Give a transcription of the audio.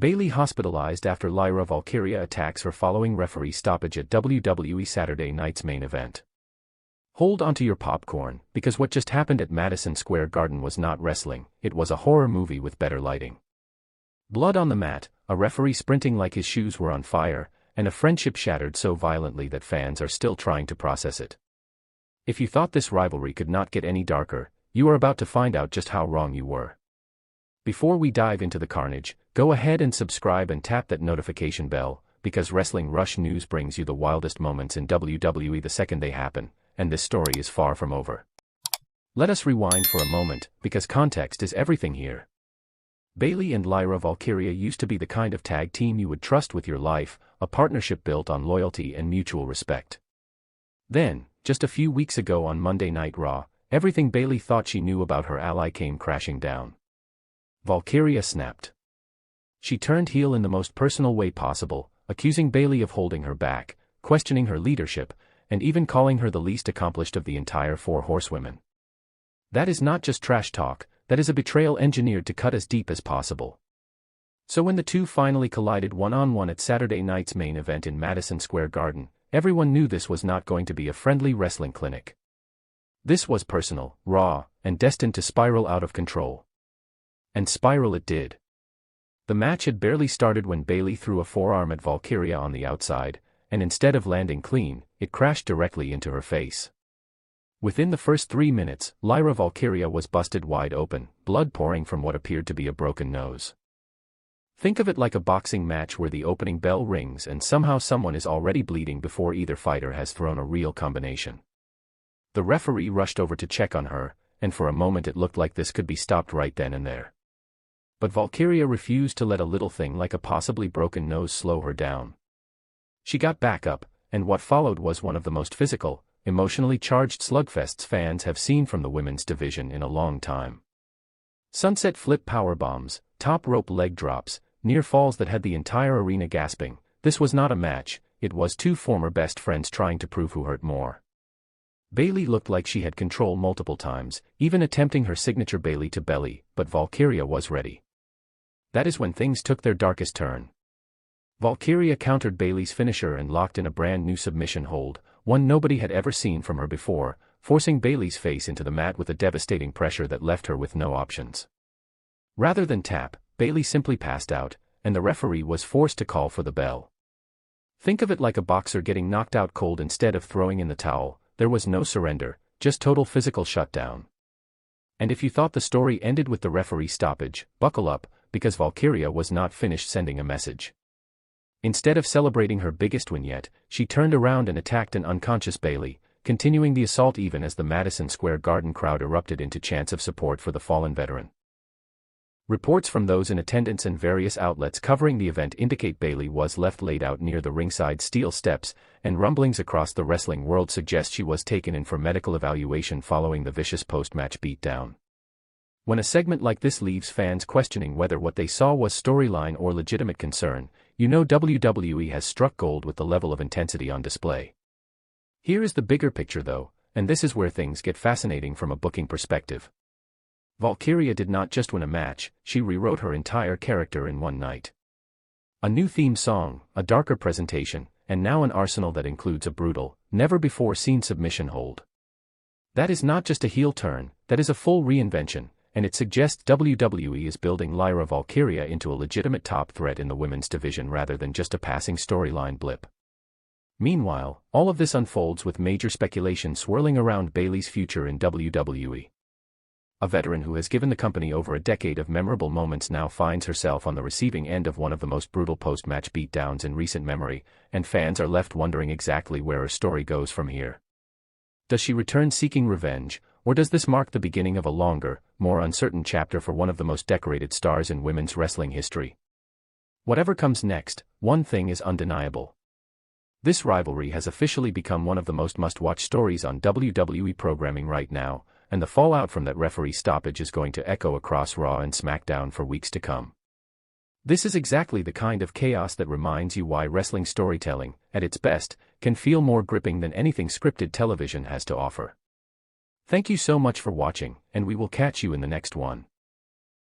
Bayley hospitalized after Lyra Valkyria attacks her following referee stoppage at WWE Saturday Night's Main Event. Hold onto your popcorn, because what just happened at Madison Square Garden was not wrestling, it was a horror movie with better lighting. Blood on the mat, a referee sprinting like his shoes were on fire, and a friendship shattered so violently that fans are still trying to process it. If you thought this rivalry could not get any darker, you are about to find out just how wrong you were. Before we dive into the carnage, go ahead and subscribe and tap that notification bell, because Wrestling Rush News brings you the wildest moments in WWE the second they happen, and this story is far from over. Let us rewind for a moment, because context is everything here. Bayley and Lyra Valkyria used to be the kind of tag team you would trust with your life, a partnership built on loyalty and mutual respect. Then, just a few weeks ago on Monday Night Raw, everything Bayley thought she knew about her ally came crashing down. Valkyria snapped. She turned heel in the most personal way possible, accusing Bayley of holding her back, questioning her leadership, and even calling her the least accomplished of the entire four horsewomen. That is not just trash talk, that is a betrayal engineered to cut as deep as possible. So when the two finally collided one-on-one at Saturday night's Main Event in Madison Square Garden, everyone knew this was not going to be a friendly wrestling clinic. This was personal, raw, and destined to spiral out of control. And spiral it did. The match had barely started when Bayley threw a forearm at Valkyria on the outside, and instead of landing clean, it crashed directly into her face. Within the first 3 minutes, Lyra Valkyria was busted wide open, blood pouring from what appeared to be a broken nose. Think of it like a boxing match where the opening bell rings and somehow someone is already bleeding before either fighter has thrown a real combination. The referee rushed over to check on her, and for a moment it looked like this could be stopped right then and there. But Valkyria refused to let a little thing like a possibly broken nose slow her down. She got back up, and what followed was one of the most physical, emotionally charged slugfests fans have seen from the women's division in a long time. Sunset flip powerbombs, top rope leg drops, near falls that had the entire arena gasping. This was not a match, it was two former best friends trying to prove who hurt more. Bayley looked like she had control multiple times, even attempting her signature Bayley to belly, but Valkyria was ready. That is when things took their darkest turn. Valkyria countered Bayley's finisher and locked in a brand new submission hold, one nobody had ever seen from her before, forcing Bayley's face into the mat with a devastating pressure that left her with no options. Rather than tap, Bayley simply passed out, and the referee was forced to call for the bell. Think of it like a boxer getting knocked out cold instead of throwing in the towel. There was no surrender, just total physical shutdown. And if you thought the story ended with the referee stoppage, buckle up, because Valkyria was not finished sending a message. Instead of celebrating her biggest win yet, she turned around and attacked an unconscious Bayley, continuing the assault even as the Madison Square Garden crowd erupted into chants of support for the fallen veteran. Reports from those in attendance and various outlets covering the event indicate Bayley was left laid out near the ringside steel steps, and rumblings across the wrestling world suggest she was taken in for medical evaluation following the vicious post-match beatdown. When a segment like this leaves fans questioning whether what they saw was storyline or legitimate concern, you know WWE has struck gold with the level of intensity on display. Here is the bigger picture though, and this is where things get fascinating from a booking perspective. Valkyria did not just win a match, she rewrote her entire character in one night. A new theme song, a darker presentation, and now an arsenal that includes a brutal, never-before-seen submission hold. That is not just a heel turn, that is a full reinvention, and it suggests WWE is building Lyra Valkyria into a legitimate top threat in the women's division rather than just a passing storyline blip. Meanwhile, all of this unfolds with major speculation swirling around Bayley's future in WWE. A veteran who has given the company over a decade of memorable moments now finds herself on the receiving end of one of the most brutal post-match beatdowns in recent memory, and fans are left wondering exactly where her story goes from here. Does she return seeking revenge, or does this mark the beginning of a longer, more uncertain chapter for one of the most decorated stars in women's wrestling history? Whatever comes next, one thing is undeniable. This rivalry has officially become one of the most must-watch stories on WWE programming right now, and the fallout from that referee stoppage is going to echo across Raw and SmackDown for weeks to come. This is exactly the kind of chaos that reminds you why wrestling storytelling, at its best, can feel more gripping than anything scripted television has to offer. Thank you so much for watching, and we will catch you in the next one.